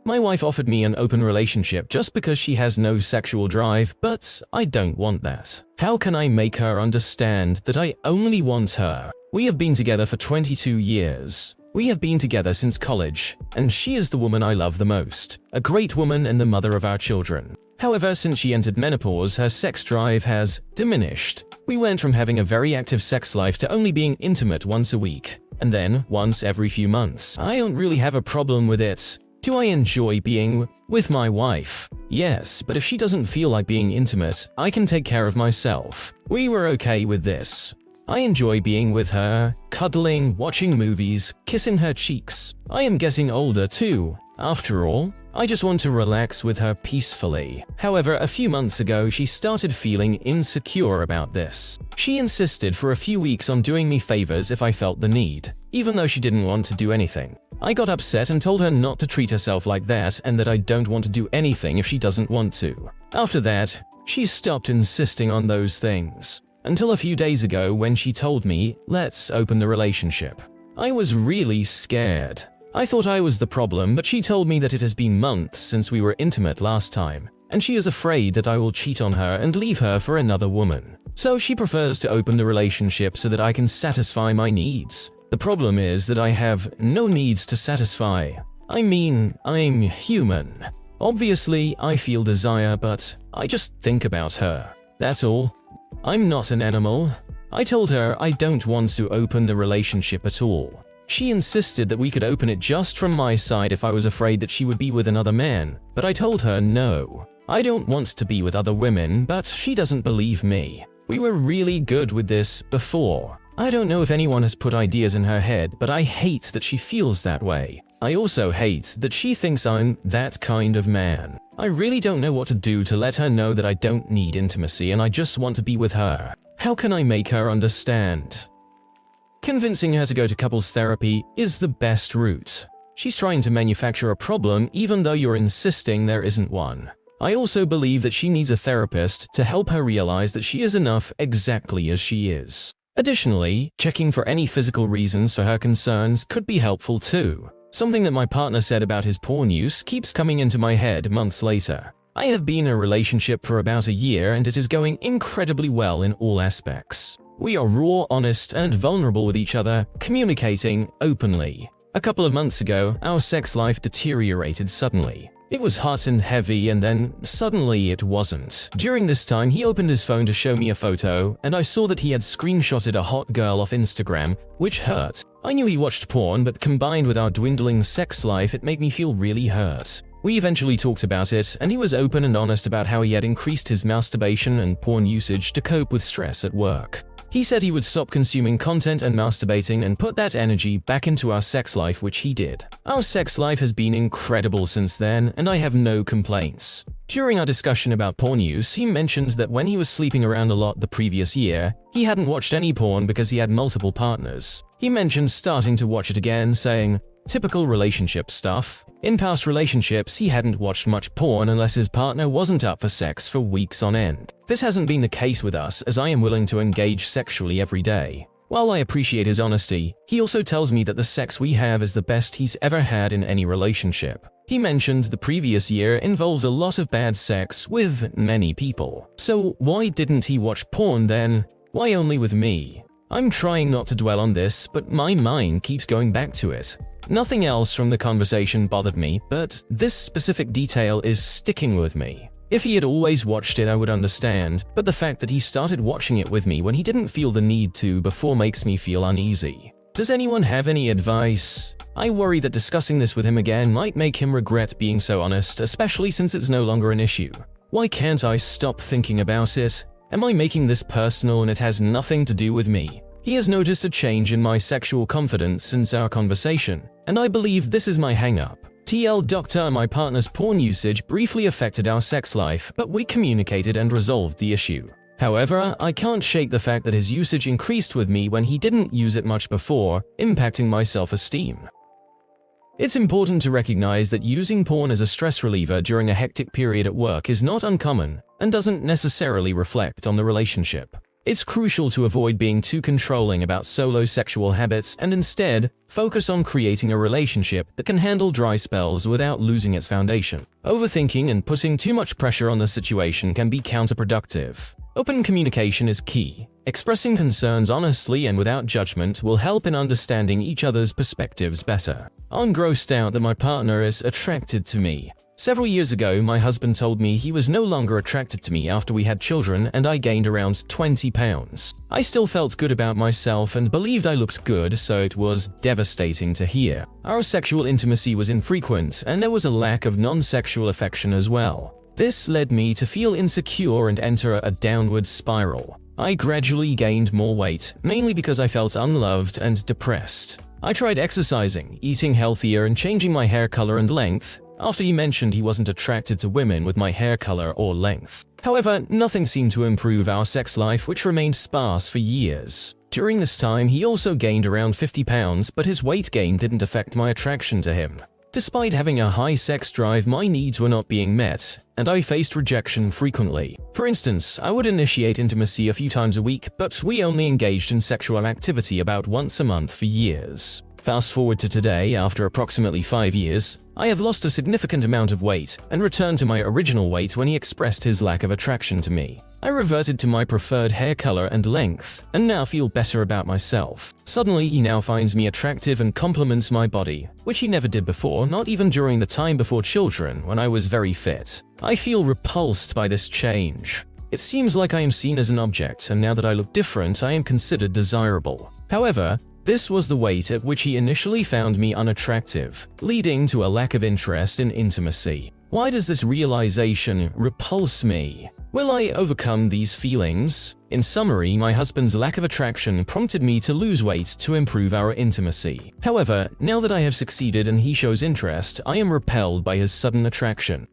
My wife offered me an open relationship just because she has no sexual drive, but I don't want that. How can I make her understand that I only want her? We have been together for 22 years. We have been together since college, and she is the woman I love the most, a great woman and the mother of our children. However, since she entered menopause, her sex drive has diminished. We went from having a very active sex life to only being intimate once a week, and then once every few months. I don't really have a problem with it. Do I enjoy being with my wife? Yes, but if she doesn't feel like being intimate, I can take care of myself. We were okay with this. I enjoy being with her, cuddling, watching movies, kissing her cheeks. I am getting older too. After all, I just want to relax with her peacefully. However, a few months ago, she started feeling insecure about this. She insisted for a few weeks on doing me favors if I felt the need, even though she didn't want to do anything. I got upset and told her not to treat herself like that and that I don't want to do anything if she doesn't want to. After that, she stopped insisting on those things. Until a few days ago when she told me, let's open the relationship. I was really scared. I thought I was the problem, but she told me that it has been months since we were intimate last time, and she is afraid that I will cheat on her and leave her for another woman. So she prefers to open the relationship so that I can satisfy my needs. The problem is that I have no needs to satisfy. I mean, I'm human. Obviously, I feel desire, but I just think about her. That's all. I'm not an animal. I told her I don't want to open the relationship at all. She insisted that we could open it just from my side if I was afraid that she would be with another man, but I told her no. I don't want to be with other women, but she doesn't believe me. We were really good with this before. I don't know if anyone has put ideas in her head, but I hate that she feels that way. I also hate that she thinks I'm that kind of man. I really don't know what to do to let her know that I don't need intimacy and I just want to be with her. How can I make her understand? Convincing her to go to couples therapy is the best route. She's trying to manufacture a problem even though you're insisting there isn't one. I also believe that she needs a therapist to help her realize that she is enough exactly as she is. Additionally, checking for any physical reasons for her concerns could be helpful too. Something that my partner said about his porn use keeps coming into my head months later. I have been in a relationship for about a year and it is going incredibly well in all aspects. We are raw, honest, and vulnerable with each other, communicating openly. A couple of months ago, our sex life deteriorated suddenly. It was hot and heavy and then suddenly it wasn't. During this time, he opened his phone to show me a photo and I saw that he had screenshotted a hot girl off Instagram, which hurt. I knew he watched porn, but combined with our dwindling sex life, it made me feel really hurt. We eventually talked about it and he was open and honest about how he had increased his masturbation and porn usage to cope with stress at work. He said he would stop consuming content and masturbating and put that energy back into our sex life, which he did. Our sex life has been incredible since then, and I have no complaints. During our discussion about porn use, he mentioned that when he was sleeping around a lot the previous year, he hadn't watched any porn because he had multiple partners. He mentioned starting to watch it again, saying, "Typical relationship stuff." In past relationships, he hadn't watched much porn unless his partner wasn't up for sex for weeks on end. This hasn't been the case with us, as I am willing to engage sexually every day. While I appreciate his honesty, he also tells me that the sex we have is the best he's ever had in any relationship. He mentioned the previous year involved a lot of bad sex with many people. So why didn't he watch porn then? Why only with me? I'm trying not to dwell on this, but my mind keeps going back to it. Nothing else from the conversation bothered me, but this specific detail is sticking with me. If he had always watched it, I would understand, but the fact that he started watching it with me when he didn't feel the need to before makes me feel uneasy. Does anyone have any advice? I worry that discussing this with him again might make him regret being so honest, especially since it's no longer an issue. Why can't I stop thinking about it? Am I making this personal and it has nothing to do with me? He has noticed a change in my sexual confidence since our conversation, and I believe this is my hang-up. TL Doctor, my partner's porn usage briefly affected our sex life, but we communicated and resolved the issue. However, I can't shake the fact that his usage increased with me when he didn't use it much before, impacting my self-esteem. It's important to recognize that using porn as a stress reliever during a hectic period at work is not uncommon and doesn't necessarily reflect on the relationship. It's crucial to avoid being too controlling about solo sexual habits and instead focus on creating a relationship that can handle dry spells without losing its foundation. Overthinking and putting too much pressure on the situation can be counterproductive. Open communication is key. Expressing concerns honestly and without judgment will help in understanding each other's perspectives better. I'm grossed out that my partner is attracted to me. Several years ago, my husband told me he was no longer attracted to me after we had children and I gained around 20 pounds. I still felt good about myself and believed I looked good, so it was devastating to hear. Our sexual intimacy was infrequent and there was a lack of non-sexual affection as well. This led me to feel insecure and enter a downward spiral. I gradually gained more weight, mainly because I felt unloved and depressed. I tried exercising, eating healthier and changing my hair color and length, after he mentioned he wasn't attracted to women with my hair color or length. However, nothing seemed to improve our sex life, which remained sparse for years. During this time, he also gained around 50 pounds, but his weight gain didn't affect my attraction to him. Despite having a high sex drive, my needs were not being met, and I faced rejection frequently. For instance, I would initiate intimacy a few times a week, but we only engaged in sexual activity about once a month for years. Fast forward to today, after approximately 5 years, I have lost a significant amount of weight and returned to my original weight when he expressed his lack of attraction to me. I reverted to my preferred hair color and length, and now feel better about myself. Suddenly, he now finds me attractive and compliments my body, which he never did before, not even during the time before children when I was very fit. I feel repulsed by this change. It seems like I am seen as an object, and now that I look different, I am considered desirable. However, this was the weight at which he initially found me unattractive, leading to a lack of interest in intimacy. Why does this realization repulse me? Will I overcome these feelings? In summary, my husband's lack of attraction prompted me to lose weight to improve our intimacy. However, now that I have succeeded and he shows interest, I am repelled by his sudden attraction.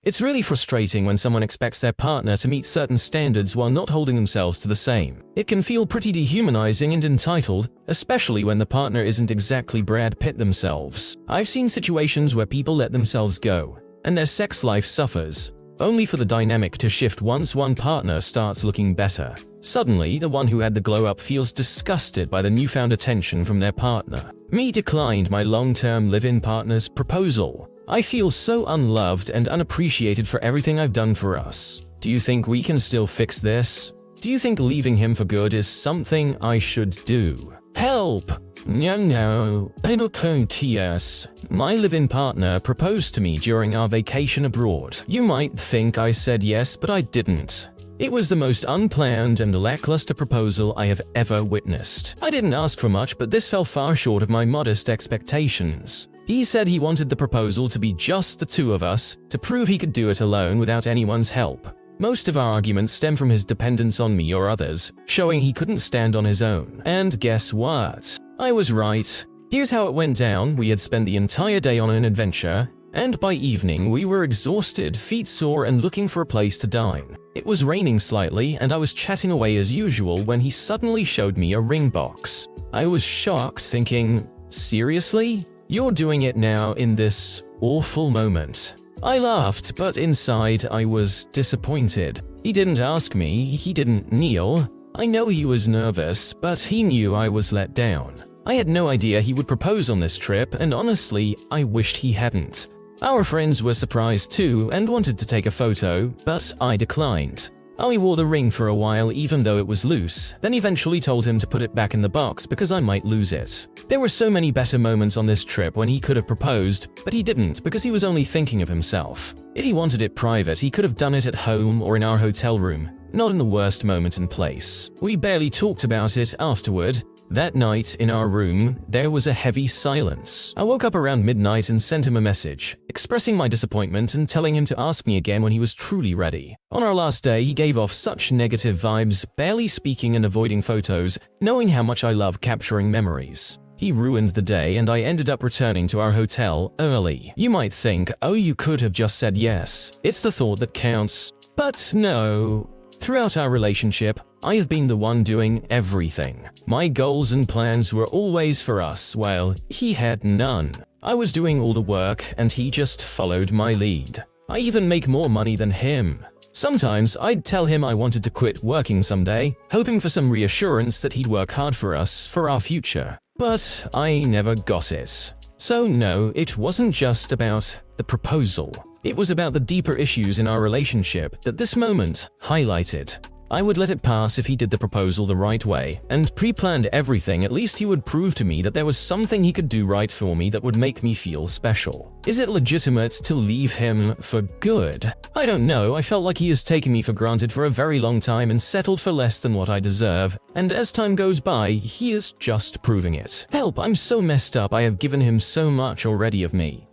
It's really frustrating when someone expects their partner to meet certain standards while not holding themselves to the same. It can feel pretty dehumanizing and entitled, especially when the partner isn't exactly Brad Pitt themselves. I've seen situations where people let themselves go, and their sex life suffers, only for the dynamic to shift once one partner starts looking better. Suddenly, the one who had the glow-up feels disgusted by the newfound attention from their partner. Me declined my long-term live-in partner's proposal. I feel so unloved and unappreciated for everything I've done for us. Do you think we can still fix this? Do you think leaving him for good is something I should do? Help! No, I don't yes. My live-in partner proposed to me during our vacation abroad. You might think I said yes, but I didn't. It was the most unplanned and lackluster proposal I have ever witnessed. I didn't ask for much, but this fell far short of my modest expectations. He said he wanted the proposal to be just the two of us, to prove he could do it alone without anyone's help. Most of our arguments stem from his dependence on me or others, showing he couldn't stand on his own. And guess what? I was right. Here's how it went down. We had spent the entire day on an adventure, and by evening we were exhausted, feet sore, and looking for a place to dine. It was raining slightly, and I was chatting away as usual when he suddenly showed me a ring box. I was shocked, thinking, seriously? You're doing it now in this awful moment. I laughed, but inside I was disappointed. He didn't ask me, he didn't kneel. I know he was nervous, but he knew I was let down. I had no idea he would propose on this trip, and honestly, I wished he hadn't. Our friends were surprised too and wanted to take a photo, but I declined. I wore the ring for a while even though it was loose, then eventually told him to put it back in the box because I might lose it. There were so many better moments on this trip when he could have proposed, but he didn't because he was only thinking of himself. If he wanted it private, he could have done it at home or in our hotel room, not in the worst moment and place. We barely talked about it afterward. That night, in our room, there was a heavy silence. I woke up around midnight and sent him a message, expressing my disappointment and telling him to ask me again when he was truly ready. On our last day, he gave off such negative vibes, barely speaking and avoiding photos, knowing how much I love capturing memories. He ruined the day, and I ended up returning to our hotel early. You might think, oh, you could have just said yes. It's the thought that counts. But no. Throughout our relationship, I have been the one doing everything. My goals and plans were always for us, while he had none. I was doing all the work, and he just followed my lead. I even make more money than him. Sometimes I'd tell him I wanted to quit working someday, hoping for some reassurance that he'd work hard for us, for our future. But I never got it. So no, it wasn't just about the proposal. It was about the deeper issues in our relationship that this moment highlighted. I would let it pass if he did the proposal the right way, and pre-planned everything. At least he would prove to me that there was something he could do right for me that would make me feel special. Is it legitimate to leave him for good? I don't know. I felt like he has taken me for granted for a very long time and settled for less than what I deserve, and as time goes by, he is just proving it. Help, I'm so messed up. I have given him so much already of me.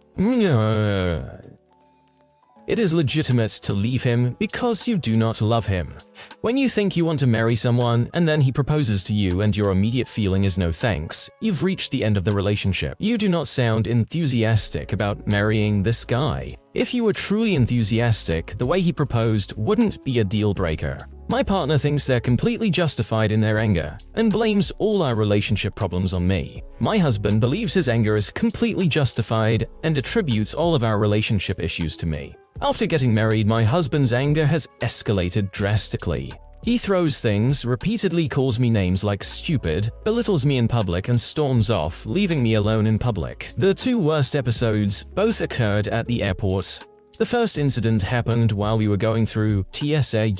It is legitimate to leave him because you do not love him. When you think you want to marry someone and then he proposes to you and your immediate feeling is no thanks, you've reached the end of the relationship. You do not sound enthusiastic about marrying this guy. If you were truly enthusiastic, the way he proposed wouldn't be a deal breaker. My partner thinks they're completely justified in their anger and blames all our relationship problems on me. My husband believes his anger is completely justified and attributes all of our relationship issues to me. After getting married, my husband's anger has escalated drastically. He throws things, repeatedly calls me names like stupid, belittles me in public, and storms off, leaving me alone in public. The two worst episodes both occurred at the airport. The first incident happened while we were going through TSA.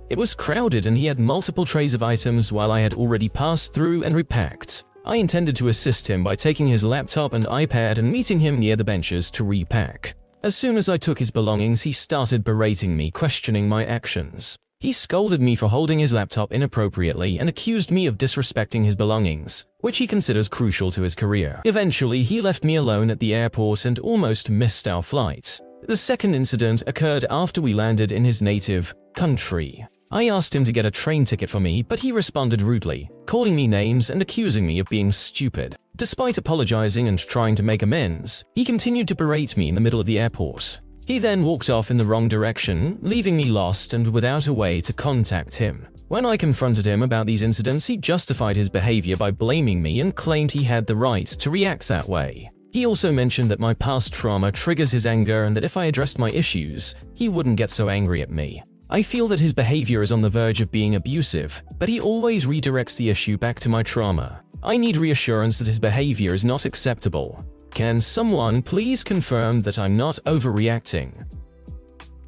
It was crowded and he had multiple trays of items while I had already passed through and repacked. I intended to assist him by taking his laptop and iPad and meeting him near the benches to repack. As soon as I took his belongings, he started berating me, questioning my actions. He scolded me for holding his laptop inappropriately and accused me of disrespecting his belongings, which he considers crucial to his career. Eventually, he left me alone at the airport and almost missed our flight. The second incident occurred after we landed in his native country. I asked him to get a train ticket for me, but he responded rudely, calling me names and accusing me of being stupid. Despite apologizing and trying to make amends, he continued to berate me in the middle of the airport. He then walked off in the wrong direction, leaving me lost and without a way to contact him. When I confronted him about these incidents, he justified his behavior by blaming me and claimed he had the right to react that way. He also mentioned that my past trauma triggers his anger and that if I addressed my issues, he wouldn't get so angry at me. I feel that his behavior is on the verge of being abusive, but he always redirects the issue back to my trauma. I need reassurance that his behavior is not acceptable. Can someone please confirm that I'm not overreacting?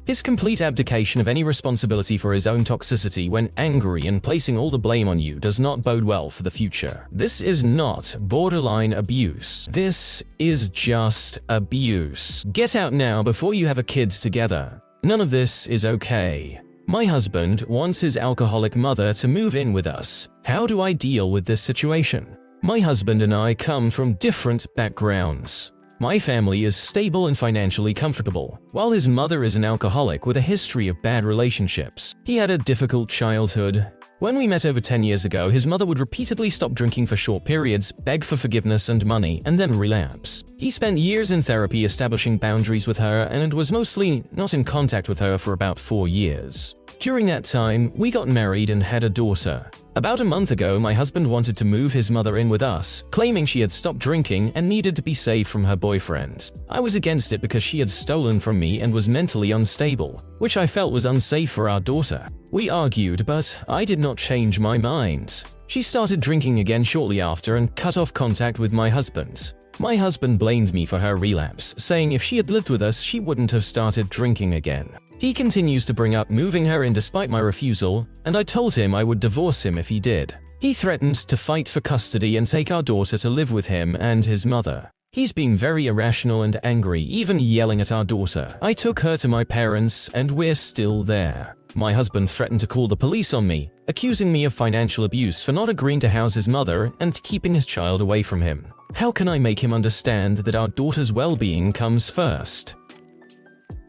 His complete abdication of any responsibility for his own toxicity when angry and placing all the blame on you does not bode well for the future. This is not borderline abuse. This is just abuse. Get out now before you have a kids together. None of this is okay. My husband wants his alcoholic mother to move in with us. How do I deal with this situation? My husband and I come from different backgrounds. My family is stable and financially comfortable, while his mother is an alcoholic with a history of bad relationships. He had a difficult childhood. When we met over 10 years ago, his mother would repeatedly stop drinking for short periods, beg for forgiveness and money, and then relapse. He spent years in therapy establishing boundaries with her and was mostly not in contact with her for about 4 years. During that time, we got married and had a daughter. About a month ago, my husband wanted to move his mother in with us, claiming she had stopped drinking and needed to be saved from her boyfriend. I was against it because she had stolen from me and was mentally unstable, which I felt was unsafe for our daughter. We argued, but I did not change my mind. She started drinking again shortly after and cut off contact with my husband. My husband blamed me for her relapse, saying if she had lived with us, she wouldn't have started drinking again. He continues to bring up moving her in despite my refusal, and I told him I would divorce him if he did. He threatened to fight for custody and take our daughter to live with him and his mother. He's being very irrational and angry, even yelling at our daughter. I took her to my parents, and we're still there. My husband threatened to call the police on me, accusing me of financial abuse for not agreeing to house his mother and keeping his child away from him. How can I make him understand that our daughter's well-being comes first?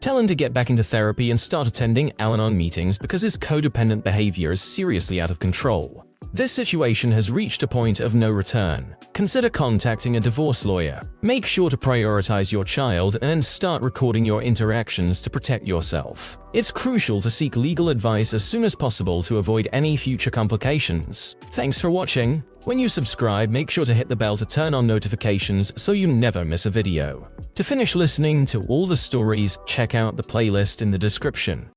Tell him to get back into therapy and start attending Al-Anon meetings because his codependent behavior is seriously out of control. This situation has reached a point of no return. Consider contacting a divorce lawyer. Make sure to prioritize your child and start recording your interactions to protect yourself. It's crucial to seek legal advice as soon as possible to avoid any future complications. Thanks for watching. When you subscribe, make sure to hit the bell to turn on notifications so you never miss a video. To finish listening to all the stories, check out the playlist in the description.